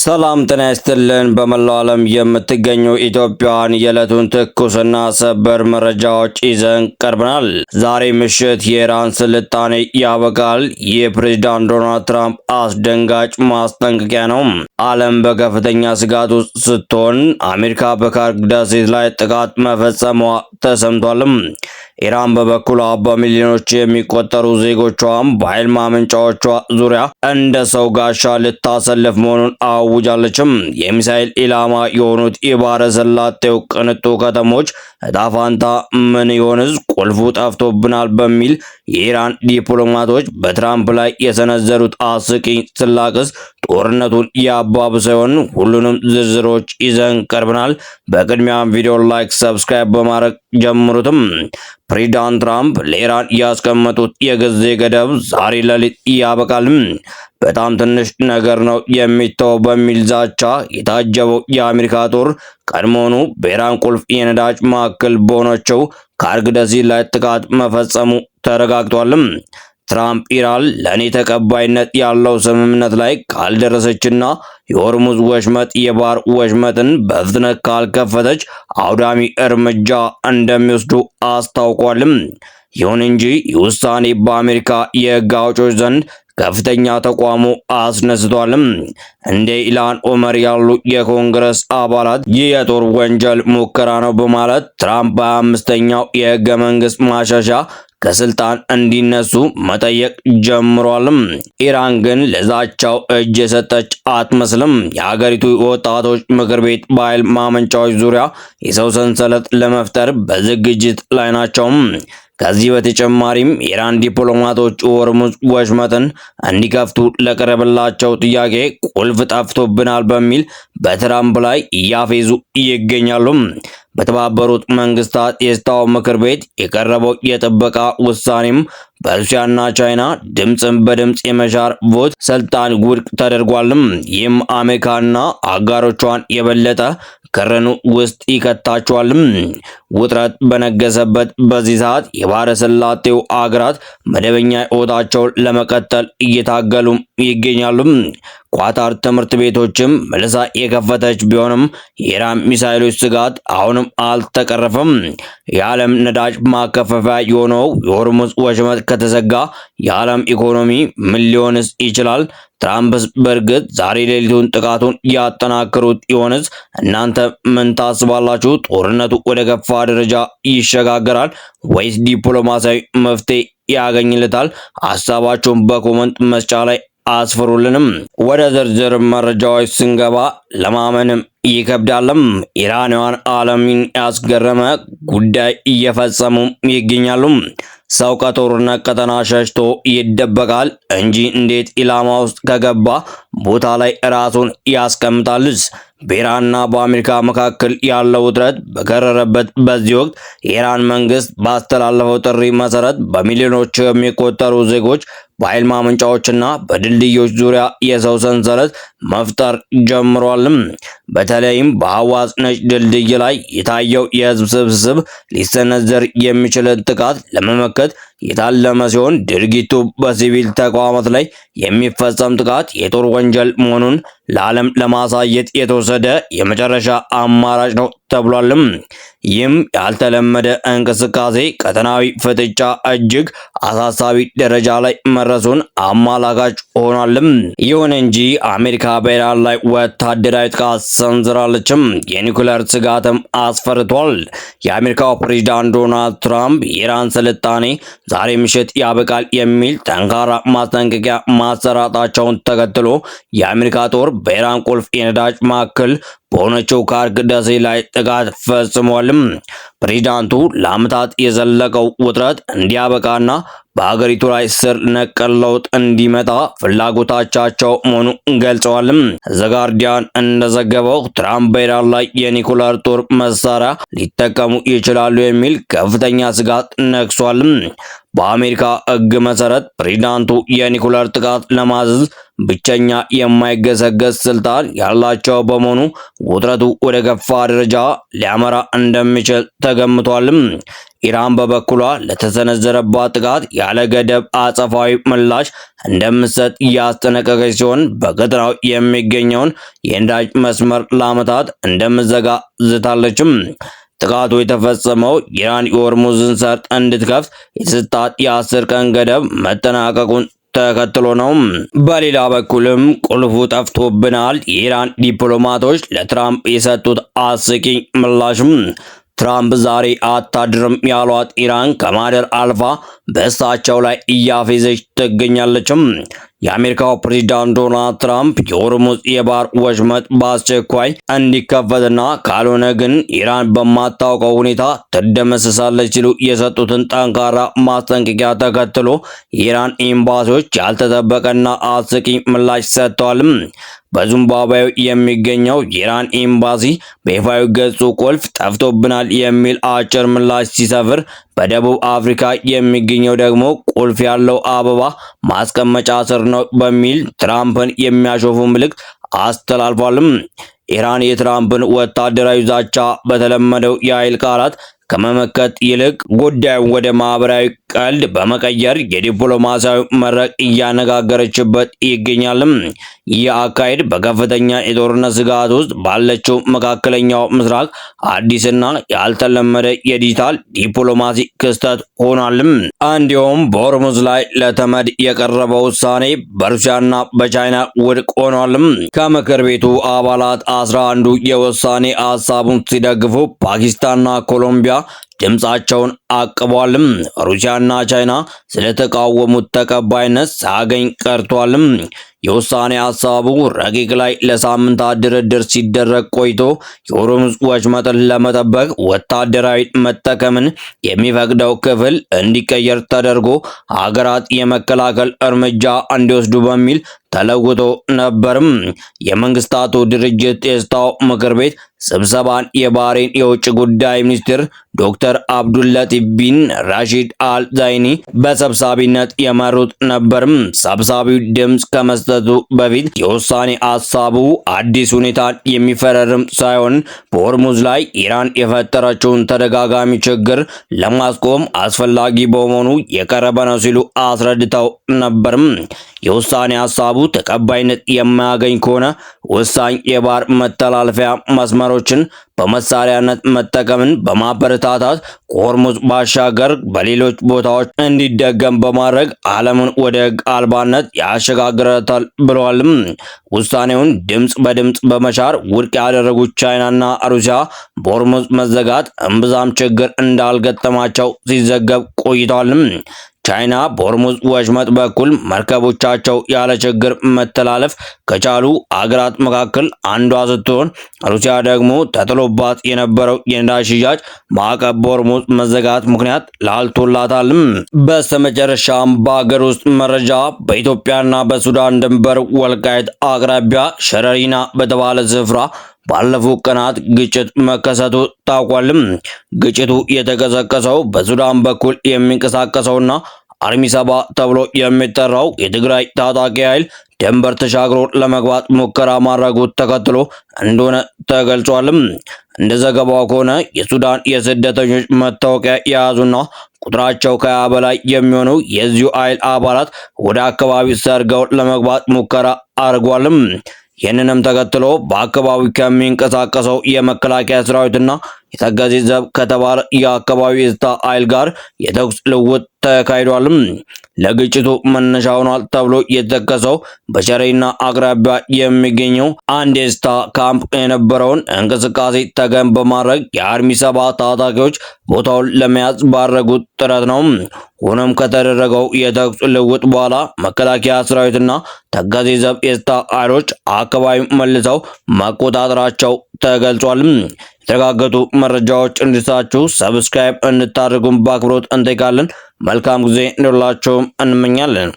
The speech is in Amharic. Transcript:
ሰላም ጤና ይስጥልን። በመላው ዓለም የምትገኙ ኢትዮጵያውያን የዕለቱን ትኩስና ሰበር መረጃዎች ይዘን ቀርበናል። ዛሬ ምሽት የኢራን ስልጣኔ ያበቃል። የፕሬዝዳንት ዶናልድ ትራምፕ አስደንጋጭ ማስጠንቀቂያ ነው። ዓለም በከፍተኛ ስጋት ውስጥ ስትሆን አሜሪካ በካርግ ደሴት ላይ ጥቃት መፈጸሟ ተሰምቷልም። ኢራን በበኩሏ በሚሊዮኖች የሚቆጠሩ ዜጎቿም በኃይል ማመንጫዎቿ ዙሪያ እንደ ሰው ጋሻ ልታሰልፍ መሆኑን አውጃለችም። የሚሳኤል ኢላማ የሆኑት የባህረ ሰላጤው ቅንጡ ከተሞች ዕጣ ፈንታ ምን ይሆንስ? ቁልፉ ጠፍቶብናል በሚል የኢራን ዲፕሎማቶች በትራምፕ ላይ የሰነዘሩት አስቂኝ ስላቅስ ጦርነቱን ያባብሰ ይሆን? ሁሉንም ዝርዝሮች ይዘን ቀርበናል። በቅድሚያም ቪዲዮ ላይክ፣ ሰብስክራይብ በማድረግ ጀምሩትም። ፕሬዝዳንት ትራምፕ ለኢራን ያስቀመጡት የጊዜ ገደብ ዛሬ ሌሊት ያበቃል። በጣም ትንሽ ነገር ነው የሚተው በሚል ዛቻ የታጀበው የአሜሪካ ጦር ቀድሞውኑ በኢራን ቁልፍ የነዳጅ ማዕከል በሆነችው ካርግ ደሴት ላይ ጥቃት መፈጸሙ ተረጋግጧል። ትራምፕ ኢራን ለእኔ ተቀባይነት ያለው ስምምነት ላይ ካልደረሰችና የሆርሙዝ ወሽመጥ የባህር ወሽመጥን በፍጥነት ካልከፈተች አውዳሚ እርምጃ እንደሚወስዱ አስታውቋልም። ይሁን እንጂ ውሳኔ በአሜሪካ የሕግ አውጪዎች ዘንድ ከፍተኛ ተቋሙ አስነስቷልም። እንደ ኢልሃን ኦመር ያሉ የኮንግረስ አባላት ይህ የጦር ወንጀል ሙከራ ነው በማለት ትራምፕ በ25ኛው የሕገ መንግስት ማሻሻያ ከስልጣን እንዲነሱ መጠየቅ ጀምሯልም። ኢራን ግን ለዛቻው እጅ የሰጠች አትመስልም። የሀገሪቱ የወጣቶች ምክር ቤት በኃይል ማመንጫዎች ዙሪያ የሰው ሰንሰለት ለመፍጠር በዝግጅት ላይ ናቸው። ከዚህ በተጨማሪም የኢራን ዲፕሎማቶች ሆርሙዝ ወሽመጥን እንዲከፍቱ ለቀረበላቸው ጥያቄ ቁልፍ ጠፍቶብናል በሚል በትራምፕ ላይ እያፌዙ ይገኛሉ። በተባበሩት መንግስታት የጸጥታው ምክር ቤት የቀረበው የጥበቃ ውሳኔም በሩሲያና ቻይና ድምፅን በድምፅ የመሻር ቮት ስልጣን ውድቅ ተደርጓልም። ይህም አሜሪካና አጋሮቿን የበለጠ ክርኑ ውስጥ ይከታቸዋልም። ውጥረት በነገሰበት በዚህ ሰዓት የባህረ ሰላጤው አገራት መደበኛ ሕይወታቸውን ለመቀጠል እየታገሉ ይገኛሉ። ኳታር ትምህርት ቤቶችም መልሳ የከፈተች ቢሆንም የኢራን ሚሳኤሎች ስጋት አሁንም አልተቀረፈም። የዓለም ነዳጅ ማከፋፈያ የሆነው የሆርሙዝ ወሽመጥ ከተዘጋ የዓለም ኢኮኖሚ ምን ሊሆንስ ይችላል? ትራምፕስ በእርግጥ ዛሬ ሌሊቱን ጥቃቱን ያጠናክሩት ይሆንስ? እናንተ ምን ታስባላችሁ? ጦርነቱ ወደ ከፋ ደረጃ ይሸጋገራል ወይስ ዲፕሎማሲያዊ መፍትሄ ያገኝለታል? ሀሳባችሁን በኮመንት መስጫ ላይ አስፍሩልንም። ወደ ዝርዝር መረጃዎች ስንገባ ለማመንም ይከብዳልም። ኢራናውያን ዓለምን ያስገረመ ጉዳይ እየፈጸሙ ይገኛሉ። ሰው ከጦርነት ቀጠና ሸሽቶ ይደበቃል እንጂ እንዴት ኢላማ ውስጥ ከገባ ቦታ ላይ ራሱን ያስቀምጣልስ? በኢራንና በአሜሪካ መካከል ያለው ውጥረት በከረረበት በዚህ ወቅት የኢራን መንግስት ባስተላለፈው ጥሪ መሰረት በሚሊዮኖች የሚቆጠሩ ዜጎች በኃይል ማመንጫዎችና በድልድዮች ዙሪያ የሰው ሰንሰለት መፍጠር ጀምሯልም። በተለይም በሐዋዝ ነጭ ድልድይ ላይ የታየው የህዝብ ስብስብ ሊሰነዘር የሚችልን ጥቃት ለመመከት የታለመ ሲሆን ድርጊቱ በሲቪል ተቋማት ላይ የሚፈጸም ጥቃት የጦር ወንጀል መሆኑን ለዓለም ለማሳየት የተወሰደ የመጨረሻ አማራጭ ነው ተብሏልም። ይህም ያልተለመደ እንቅስቃሴ ቀጠናዊ ፍጥጫ እጅግ አሳሳቢ ደረጃ ላይ መድረሱን አመላካች ሆኗልም። ይሁን እንጂ አሜሪካ በኢራን ላይ ወታደራዊ ጥቃት ሰንዝራለችም። የኒውክሌር ስጋትም አስፈርቷል። የአሜሪካው ፕሬዝዳንት ዶናልድ ትራምፕ የኢራን ስልጣኔ ዛሬ ምሽት ያበቃል የሚል ጠንካራ ማስጠንቀቂያ ማሰራጣቸውን ተከትሎ የአሜሪካ ጦር በኢራን ቁልፍ የነዳጅ ማዕከል በሆነችው ካርግ ደሴት ላይ ጥቃት ፈጽሟልም። ፕሬዝዳንቱ ለዓመታት የዘለቀው ውጥረት እንዲያበቃና በሀገሪቱ ላይ ስር ነቀል ለውጥ እንዲመጣ ፍላጎታቸው መሆኑን ገልጸዋልም። ዘጋርዲያን እንደዘገበው ትራምፕ በኢራን ላይ የኒኩለር ጦር መሳሪያ ሊጠቀሙ ይችላሉ የሚል ከፍተኛ ስጋት ነግሷልም። በአሜሪካ ሕግ መሰረት ፕሬዝዳንቱ የኒኩለር ጥቃት ለማዘዝ ብቸኛ የማይገሰገስ ስልጣን ያላቸው በመሆኑ ውጥረቱ ወደ ከፋ ደረጃ ሊያመራ እንደሚችል ተገምቷልም። ኢራን በበኩሏ ለተሰነዘረባት ጥቃት ያለ ገደብ አጸፋዊ ምላሽ እንደምትሰጥ እያስጠነቀቀች ሲሆን በቀጠናው የሚገኘውን የነዳጅ መስመር ለዓመታት እንደምትዘጋ ዝታለችም። ጥቃቱ የተፈጸመው ኢራን የሆርሙዝን ሰርጥ እንድትከፍት የተሰጣት የ10 ቀን ገደብ መጠናቀቁን ተከትሎ ነው። በሌላ በኩልም ቁልፉ ጠፍቶብናል የኢራን ዲፕሎማቶች ለትራምፕ የሰጡት አስቂኝ ምላሽም ትራምፕ ዛሬ አታድርም ያሏት ኢራን ከማደር አልፋ በእሳቸው ላይ እያፌዘች ትገኛለችም። የአሜሪካው ፕሬዝዳንት ዶናልድ ትራምፕ የሆርሙዝ የባህር ወሽመጥ በአስቸኳይ እንዲከፈትና ካልሆነ ግን ኢራን በማታውቀው ሁኔታ ትደመሰሳለች ሲሉ የሰጡትን ጠንካራ ማስጠንቀቂያ ተከትሎ የኢራን ኤምባሲዎች ያልተጠበቀና አስቂኝ ምላሽ ሰጥተዋል። በዚምባብዌ የሚገኘው የኢራን ኤምባሲ በይፋዊ ገጹ ቁልፍ ጠፍቶብናል የሚል አጭር ምላሽ ሲሰፍር፣ በደቡብ አፍሪካ የሚገኘው ደግሞ ቁልፍ ያለው አበባ ማስቀመጫ ስር ነው በሚል ትራምፕን የሚያሾፉ መልእክት አስተላልፏልም። ኢራን የትራምፕን ወታደራዊ ዛቻ በተለመደው የኃይል ቃላት ከመመከት ይልቅ ጉዳዩን ወደ ማህበራዊ ቀልድ በመቀየር የዲፕሎማሲያዊ መድረክ እያነጋገረችበት ይገኛልም። ይህ አካሄድ በከፍተኛ የጦርነት ስጋት ውስጥ ባለችው መካከለኛው ምስራቅ አዲስና ያልተለመደ የዲጂታል ዲፕሎማሲ ክስተት ሆኗልም። እንዲሁም በሆርሙዝ ላይ ለተመድ የቀረበው ውሳኔ በሩሲያና በቻይና ውድቅ ሆኗልም። ከምክር ቤቱ አባላት 11ዱ የውሳኔ ሀሳቡን ሲደግፉ ፓኪስታንና ኮሎምቢያ ድምጻቸውን አቅቧልም። ሩሲያና ቻይና ስለተቃወሙት ተቀባይነት ሳያገኝ ቀርቷልም። የውሳኔ ሀሳቡ ረቂቅ ላይ ለሳምንታት ድርድር ሲደረግ ቆይቶ የሆርሙዝ ወሽመጥን ለመጠበቅ ወታደራዊ መጠቀምን የሚፈቅደው ክፍል እንዲቀየር ተደርጎ ሀገራት የመከላከል እርምጃ እንዲወስዱ በሚል ተለውጦ ነበርም። የመንግስታቱ ድርጅት የጸጥታው ምክር ቤት ስብሰባን የባህሬን የውጭ ጉዳይ ሚኒስትር ዶክተር አብዱልላቲፍ ቢን ራሺድ አል ዛይኒ በሰብሳቢነት የመሩት ነበርም። ሰብሳቢው ድምፅ ከመስጠቱ በፊት የውሳኔ ሀሳቡ አዲስ ሁኔታን የሚፈረርም ሳይሆን በሆርሙዝ ላይ ኢራን የፈጠረችውን ተደጋጋሚ ችግር ለማስቆም አስፈላጊ በመሆኑ የቀረበ ነው ሲሉ አስረድተው ነበርም። የውሳኔ ሀሳቡ ተቀባይነት የማያገኝ ከሆነ ወሳኝ የባህር መተላለፊያ መስመሮችን በመሳሪያነት መጠቀምን በማበረታታት ከሆርሙዝ ባሻገር በሌሎች ቦታዎች እንዲደገም በማድረግ ዓለምን ወደ ሕግ አልባነት ያሸጋግረታል ብለዋልም። ውሳኔውን ድምፅ በድምፅ በመሻር ውድቅ ያደረጉት ቻይናና ሩሲያ በሆርሙዝ መዘጋት እምብዛም ችግር እንዳልገጠማቸው ሲዘገብ ቆይተዋልም። ቻይና በሆርሙዝ ወሽመጥ በኩል መርከቦቻቸው ያለ ችግር መተላለፍ ከቻሉ አገራት መካከል አንዷ ስትሆን ሩሲያ ደግሞ ተጥሎባት የነበረው የነዳጅ ሽያጭ ማዕቀብ በሆርሙዝ መዘጋት ምክንያት ላልቶላታልም። በስተመጨረሻም በአገር ውስጥ መረጃ በኢትዮጵያና በሱዳን ድንበር ወልቃይት አቅራቢያ ሸረሪና በተባለ ስፍራ ባለፉት ቀናት ግጭት መከሰቱ ታውቋልም። ግጭቱ የተቀሰቀሰው በሱዳን በኩል የሚንቀሳቀሰውና አርሚ ሰባ ተብሎ የሚጠራው የትግራይ ታጣቂ ኃይል ድንበር ተሻግሮ ለመግባት ሙከራ ማድረጉን ተከትሎ እንደሆነ ተገልጿልም። እንደ ዘገባው ከሆነ የሱዳን የስደተኞች መታወቂያ የያዙና ቁጥራቸው ከ20 በላይ የሚሆኑ የዚሁ ኃይል አባላት ወደ አካባቢው ሰርገው ለመግባት ሙከራ አድርጓልም። ይህንንም ተከትሎ በአካባቢው ከሚንቀሳቀሰው የመከላከያ ሰራዊትና የተገዜ ዘብ ከተባለ የአካባቢው የጸጥታ ኃይል ጋር የተኩስ ልውውጥ ተካሂዷልም። ለግጭቱ መነሻ ሆኗል ተብሎ የተጠቀሰው በሸረሪና አቅራቢያ የሚገኘው አንድ የጸጥታ ካምፕ የነበረውን እንቅስቃሴ ተገን በማድረግ የአርሚ ሰባ ታጣቂዎች ቦታውን ለመያዝ ባደረጉት ጥረት ነው። ሆኖም ከተደረገው የተኩስ ልውውጥ በኋላ መከላከያ ሰራዊትና ተገዜ ዘብ የጸጥታ ኃይሎች አካባቢው መልሰው መቆጣጠራቸው ተገልጿል። የተረጋገጡ መረጃዎች እንዲደርሳችሁ ሰብስክራይብ እንድታደርጉን በአክብሮት እንጠይቃለን። መልካም ጊዜ እንዲሆንላችሁ እንመኛለን።